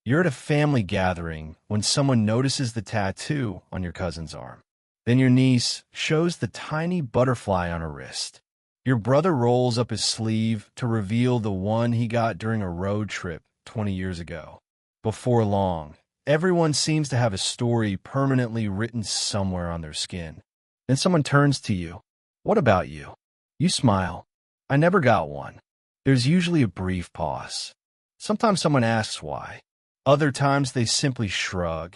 You're at a family gathering when someone notices the tattoo on your cousin's arm. Then your niece shows the tiny butterfly on her wrist. Your brother rolls up his sleeve to reveal the one he got during a road trip 20 years ago. Before long, everyone seems to have a story permanently written somewhere on their skin. Then someone turns to you. "What about you?" You smile. "I never got one." There's usually a brief pause. Sometimes someone asks why. Other times they simply shrug,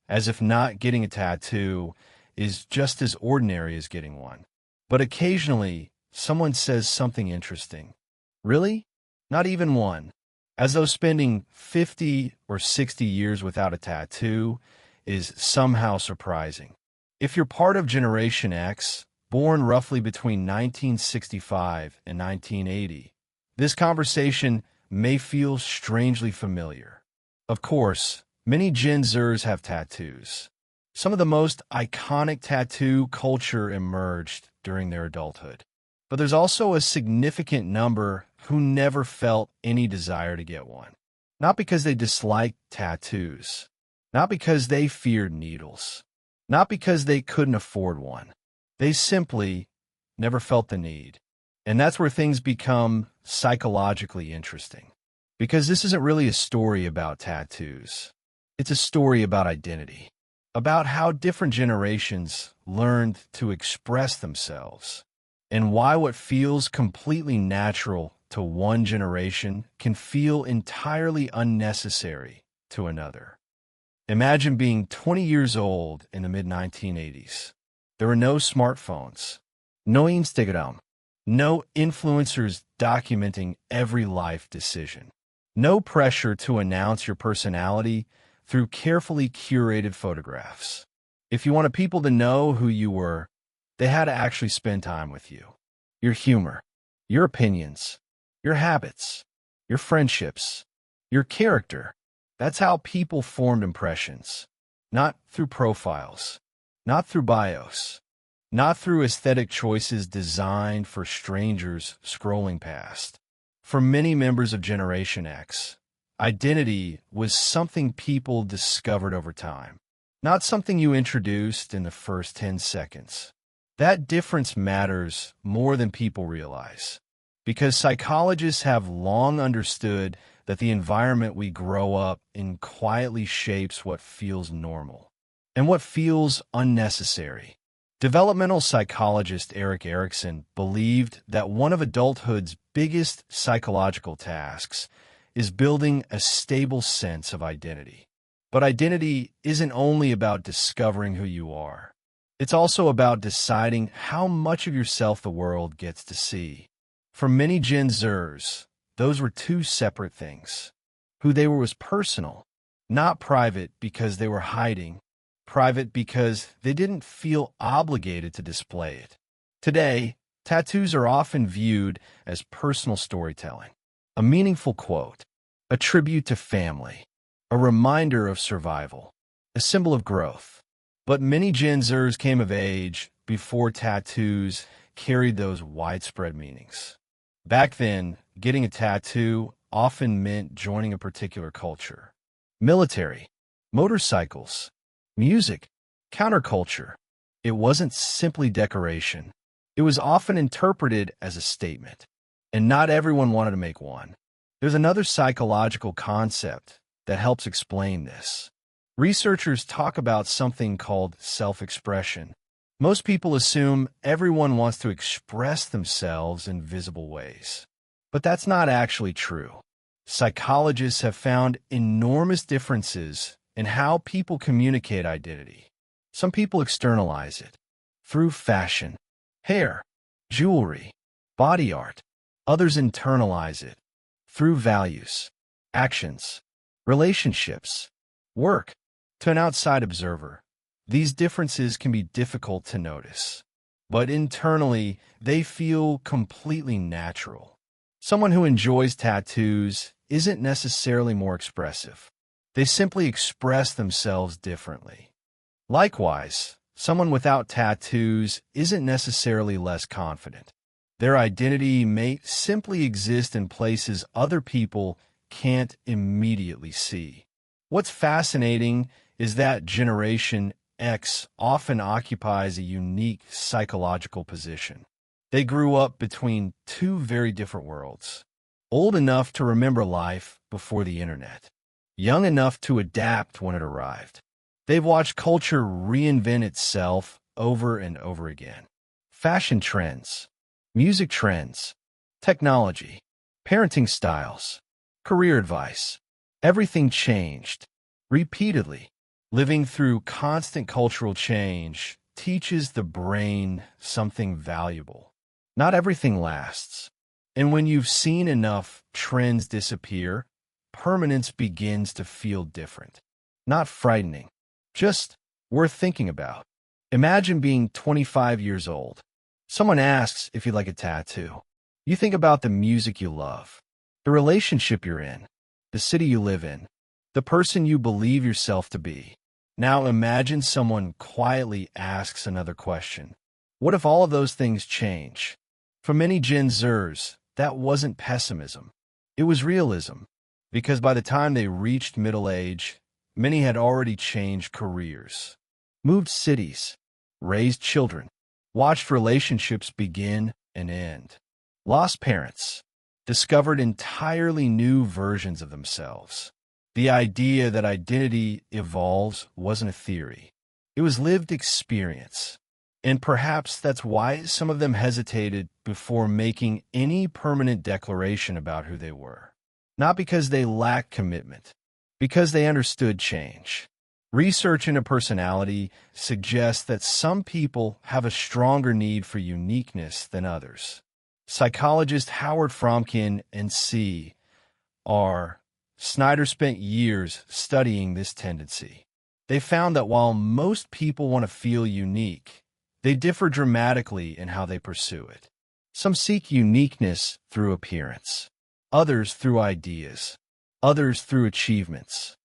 as if not getting a tattoo is just as ordinary as getting one. But occasionally, someone says something interesting. "Really? Not even one?" As though spending 50 or 60 years without a tattoo is somehow surprising. If you're part of Generation X, born roughly between 1965 and 1980, this conversation may feel strangely familiar. Of course, many Gen Xers have tattoos. Some of the most iconic tattoo culture emerged during their adulthood. But there's also a significant number who never felt any desire to get one. Not because they disliked tattoos. Not because they feared needles. Not because they couldn't afford one. They simply never felt the need. And that's where things become psychologically interesting. Because this isn't really a story about tattoos. It's a story about identity. About how different generations learned to express themselves. And why what feels completely natural to one generation can feel entirely unnecessary to another. Imagine being 20 years old in the mid-1980s. There were no smartphones, no Instagram, no influencers documenting every life decision, no pressure to announce your personality through carefully curated photographs. If you wanted people to know who you were, they had to actually spend time with you. Your humor, your opinions, your habits, your friendships, your character. That's how people formed impressions. Not through profiles, not through bios, not through aesthetic choices designed for strangers scrolling past. For many members of Generation X, identity was something people discovered over time, not something you introduced in the first 10 seconds. That difference matters more than people realize, because psychologists have long understood that the environment we grow up in quietly shapes what feels normal and what feels unnecessary. Developmental psychologist Erik Erikson believed that one of adulthood's biggest psychological tasks is building a stable sense of identity. But identity isn't only about discovering who you are. It's also about deciding how much of yourself the world gets to see. For many Gen Xers, those were two separate things. Who they were was personal, not private because they were hiding, private because they didn't feel obligated to display it. Today, tattoos are often viewed as personal storytelling, a meaningful quote, a tribute to family, a reminder of survival, a symbol of growth. But many Gen Xers came of age before tattoos carried those widespread meanings. Back then, getting a tattoo often meant joining a particular culture. Military, motorcycles, music, counterculture. It wasn't simply decoration. It was often interpreted as a statement. And not everyone wanted to make one. There's another psychological concept that helps explain this. Researchers talk about something called self-expression. Most people assume everyone wants to express themselves in visible ways. But that's not actually true. Psychologists have found enormous differences in how people communicate identity. Some people externalize it through fashion, hair, jewelry, body art. Others internalize it through values, actions, relationships, work. To an outside observer, these differences can be difficult to notice, but internally, they feel completely natural. Someone who enjoys tattoos isn't necessarily more expressive. They simply express themselves differently. Likewise, someone without tattoos isn't necessarily less confident. Their identity may simply exist in places other people can't immediately see. What's fascinating is that Generation X often occupies a unique psychological position. They grew up between two very different worlds. Old enough to remember life before the internet. Young enough to adapt when it arrived. They've watched culture reinvent itself over and over again. Fashion trends, music trends, technology, parenting styles, career advice. Everything changed, repeatedly. Living through constant cultural change teaches the brain something valuable. Not everything lasts. And when you've seen enough trends disappear, permanence begins to feel different. Not frightening, just worth thinking about. Imagine being 25 years old. Someone asks if you like a tattoo. You think about the music you love, the relationship you're in, the city you live in, the person you believe yourself to be. Now imagine someone quietly asks another question. What if all of those things change? For many Gen Xers, that wasn't pessimism. It was realism. Because by the time they reached middle age, many had already changed careers, moved cities, raised children, watched relationships begin and end, lost parents, discovered entirely new versions of themselves. The idea that identity evolves wasn't a theory. It was lived experience. And perhaps that's why some of them hesitated before making any permanent declaration about who they were. Not because they lacked commitment, because they understood change. Research into personality suggests that some people have a stronger need for uniqueness than others. Psychologist Howard Fromkin and C.R. Snyder spent years studying this tendency. They found that while most people want to feel unique, they differ dramatically in how they pursue it. Some seek uniqueness through appearance, others through ideas, others through achievements,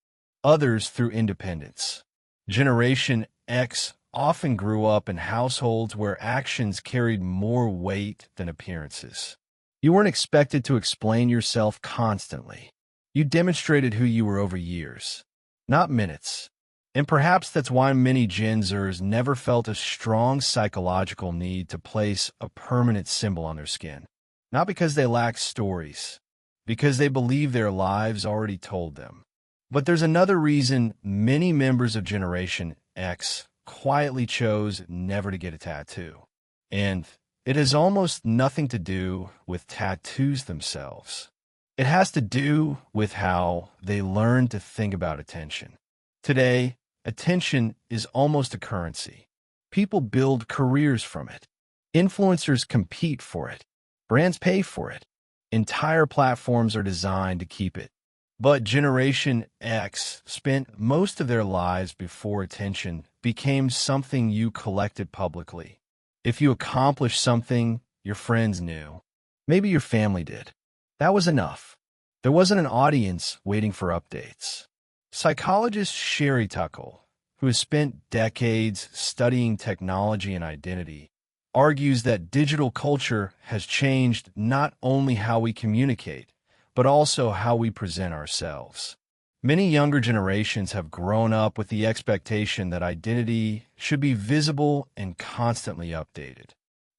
others through independence. Generation X often grew up in households where actions carried more weight than appearances. You weren't expected to explain yourself constantly. You demonstrated who you were over years, not minutes. And perhaps that's why many Gen Xers never felt a strong psychological need to place a permanent symbol on their skin. Not because they lacked stories, because they believe their lives already told them. But there's another reason many members of Generation X quietly chose never to get a tattoo. And it has almost nothing to do with tattoos themselves. It has to do with how they learn to think about attention. Today, attention is almost a currency. People build careers from it. Influencers compete for it. Brands pay for it. Entire platforms are designed to keep it. But Generation X spent most of their lives before attention became something you collected publicly. If you accomplished something, your friends knew. Maybe your family did. That was enough. There wasn't an audience waiting for updates. Psychologist Sherry Tuckle, who has spent decades studying technology and identity, argues that digital culture has changed not only how we communicate, but also how we present ourselves. Many younger generations have grown up with the expectation that identity should be visible and constantly updated.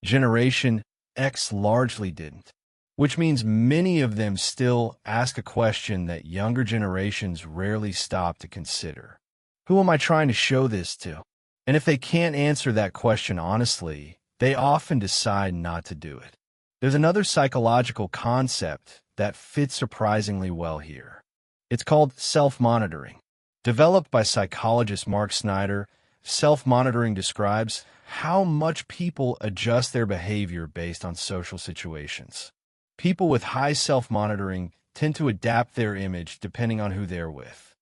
Generation X largely didn't, which means many of them still ask a question that younger generations rarely stop to consider. Who am I trying to show this to? And if they can't answer that question honestly, they often decide not to do it. There's another psychological concept that fits surprisingly well here. It's called self-monitoring. Developed by psychologist Mark Snyder, self-monitoring describes how much people adjust their behavior based on social situations. People with high self-monitoring tend to adapt their image depending on who they're with.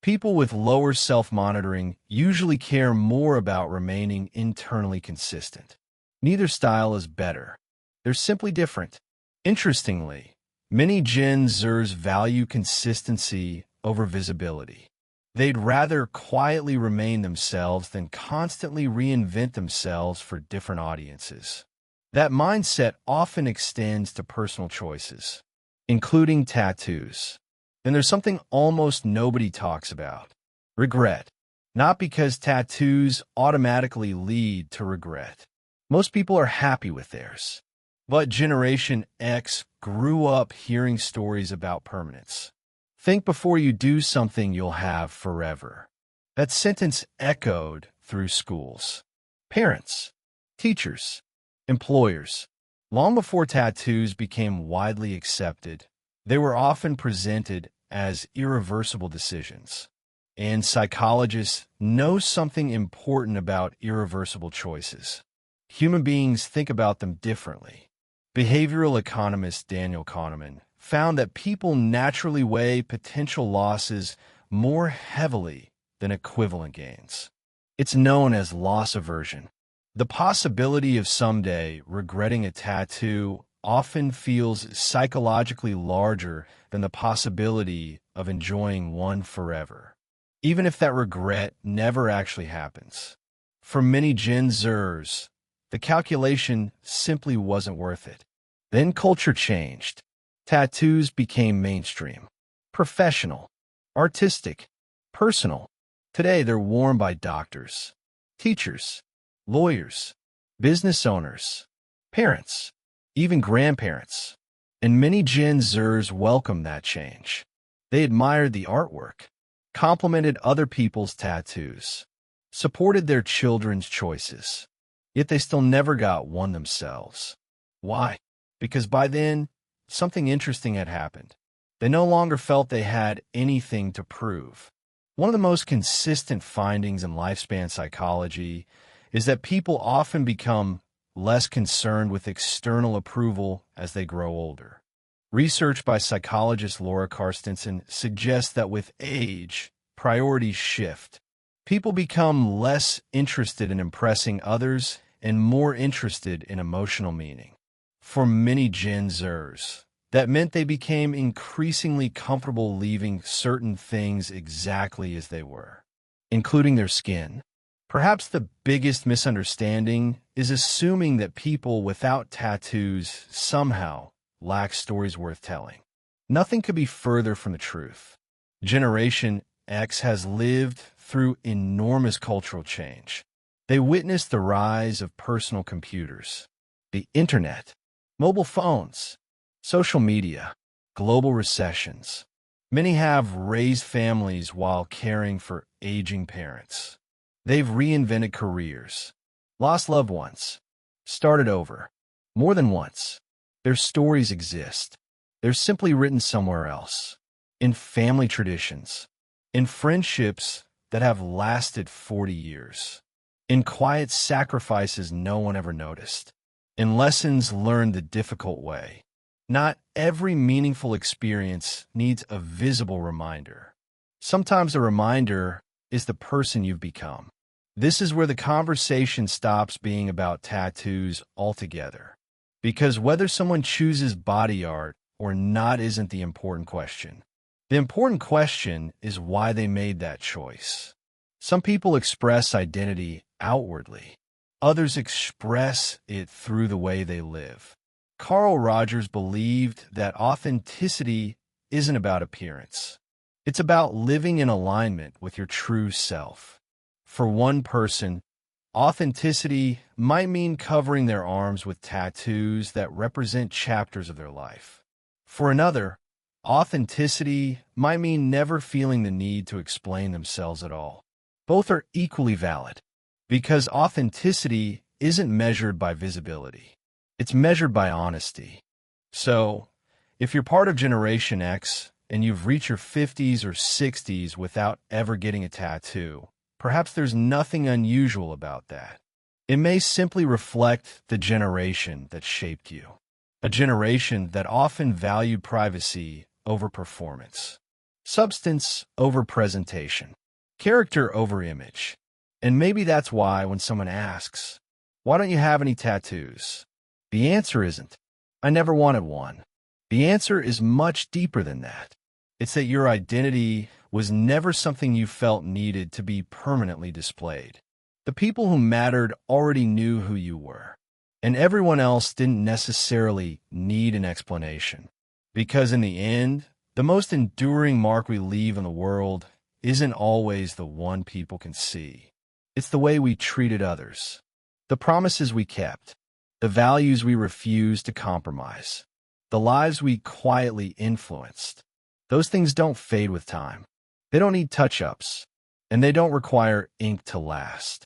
People with lower self-monitoring usually care more about remaining internally consistent. Neither style is better. They're simply different. Interestingly, many Gen Xers value consistency over visibility. They'd rather quietly remain themselves than constantly reinvent themselves for different audiences. That mindset often extends to personal choices, including tattoos. Then there's something almost nobody talks about: regret. Not because tattoos automatically lead to regret. Most people are happy with theirs. But Generation X grew up hearing stories about permanence. Think before you do something you'll have forever. That sentence echoed through schools. Parents, teachers, employers. Long before tattoos became widely accepted, they were often presented as irreversible decisions. And psychologists know something important about irreversible choices. Human beings think about them differently. Behavioral economist Daniel Kahneman found that people naturally weigh potential losses more heavily than equivalent gains. It's known as loss aversion. The possibility of someday regretting a tattoo often feels psychologically larger than the possibility of enjoying one forever, even if that regret never actually happens. For many Gen Xers, the calculation simply wasn't worth it. Then culture changed. Tattoos became mainstream, professional, artistic, personal. Today they're worn by doctors, teachers, lawyers, business owners, parents, even grandparents. And many Gen Zers welcome that change. They admired the artwork, complimented other people's tattoos, supported their children's choices. Yet they still never got one themselves. Why? Because by then, something interesting had happened. They no longer felt they had anything to prove. One of the most consistent findings in lifespan psychology is that people often become less concerned with external approval as they grow older. Research by psychologist Laura Carstensen suggests that with age, priorities shift. People become less interested in impressing others and more interested in emotional meaning. For many Gen Zers, that meant they became increasingly comfortable leaving certain things exactly as they were, including their skin. Perhaps the biggest misunderstanding is assuming that people without tattoos somehow lack stories worth telling. Nothing could be further from the truth. Generation X has lived through enormous cultural change. They witnessed the rise of personal computers, the internet, mobile phones, social media, global recessions. Many have raised families while caring for aging parents. They've reinvented careers, lost loved ones, started over, more than once. Their stories exist. They're simply written somewhere else, in family traditions, in friendships that have lasted 40 years, in quiet sacrifices no one ever noticed, in lessons learned the difficult way. Not every meaningful experience needs a visible reminder. Sometimes the reminder is the person you've become. This is where the conversation stops being about tattoos altogether. Because whether someone chooses body art or not isn't the important question. The important question is why they made that choice. Some people express identity outwardly. Others express it through the way they live. Carl Rogers believed that authenticity isn't about appearance. It's about living in alignment with your true self. For one person, authenticity might mean covering their arms with tattoos that represent chapters of their life. For another, authenticity might mean never feeling the need to explain themselves at all. Both are equally valid, because authenticity isn't measured by visibility. It's measured by honesty. So, if you're part of Generation X and you've reached your 50s or 60s without ever getting a tattoo, perhaps there's nothing unusual about that. It may simply reflect the generation that shaped you, a generation that often valued privacy over performance, substance over presentation, character over image. And maybe that's why when someone asks, "Why don't you have any tattoos?" the answer isn't, "I never wanted one." The answer is much deeper than that. It's that your identity was never something you felt needed to be permanently displayed. The people who mattered already knew who you were, and everyone else didn't necessarily need an explanation. Because in the end, The most enduring mark we leave in the world isn't always the one people can see. It's the way we treated others, the promises we kept, the values we refused to compromise, the lives we quietly influenced. Those things don't fade with time. They don't need touch-ups, and they don't require ink to last.